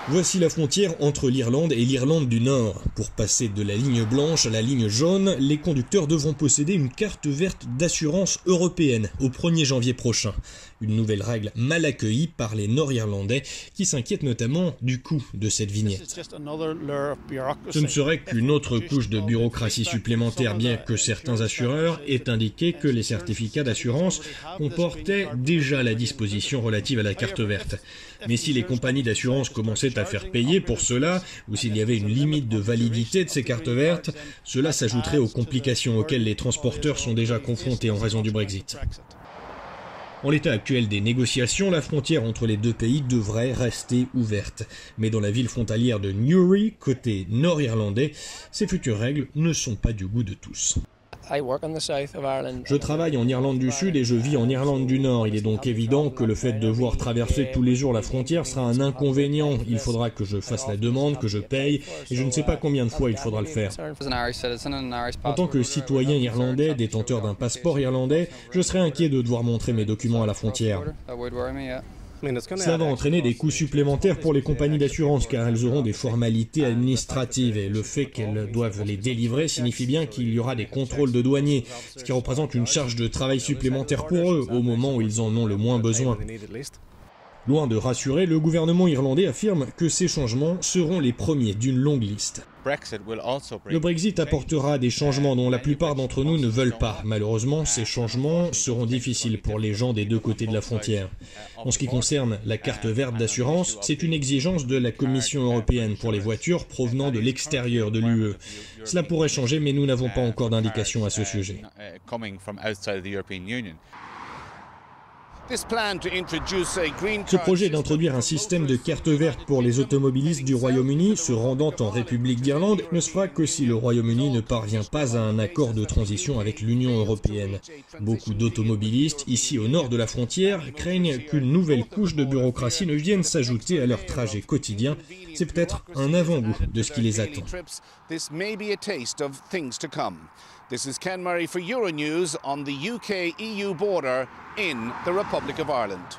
Voici la frontière entre l'Irlande et l'Irlande du Nord. Pour passer de la ligne blanche à la ligne jaune, les conducteurs devront posséder une carte verte d'assurance européenne au 1er janvier prochain. Une nouvelle règle mal accueillie par les Nord-Irlandais qui s'inquiètent notamment du coût de cette vignette. Ce ne serait qu'une autre couche de bureaucratie supplémentaire, bien que certains assureurs aient indiqué que les certificats d'assurance comportaient déjà la disposition relative à la carte verte. Mais si les compagnies d'assurance commençaient à faire payer pour cela, ou s'il y avait une limite de validité de ces cartes vertes, cela s'ajouterait aux complications auxquelles les transporteurs sont déjà confrontés en raison du Brexit. En l'état actuel des négociations, la frontière entre les deux pays devrait rester ouverte. Mais dans la ville frontalière de Newry, côté nord-irlandais, ces futures règles ne sont pas du goût de tous. Je travaille en Irlande du Sud et je vis en Irlande du Nord. Il est donc évident que le fait de devoir traverser tous les jours la frontière sera un inconvénient. Il faudra que je fasse la demande, que je paye, et je ne sais pas combien de fois il faudra le faire. En tant que citoyen irlandais, détenteur d'un passeport irlandais, je serais inquiet de devoir montrer mes documents à la frontière. Cela va entraîner des coûts supplémentaires pour les compagnies d'assurance car elles auront des formalités administratives et le fait qu'elles doivent les délivrer signifie bien qu'il y aura des contrôles de douaniers, ce qui représente une charge de travail supplémentaire pour eux au moment où ils en ont le moins besoin. Loin de rassurer, le gouvernement irlandais affirme que ces changements seront les premiers d'une longue liste. Le Brexit apportera des changements dont la plupart d'entre nous ne veulent pas. Malheureusement, ces changements seront difficiles pour les gens des deux côtés de la frontière. En ce qui concerne la carte verte d'assurance, c'est une exigence de la Commission européenne pour les voitures provenant de l'extérieur de l'UE. Cela pourrait changer, mais nous n'avons pas encore d'indication à ce sujet. Ce projet d'introduire un système de carte verte pour les automobilistes du Royaume-Uni se rendant en République d'Irlande ne se fera que si le Royaume-Uni ne parvient pas à un accord de transition avec l'Union européenne. Beaucoup d'automobilistes, ici au nord de la frontière, craignent qu'une nouvelle couche de bureaucratie ne vienne s'ajouter à leur trajet quotidien. C'est peut-être un avant-goût de ce qui les attend. This is Ken Murray for Euronews on the UK-EU border in the Republic of Ireland.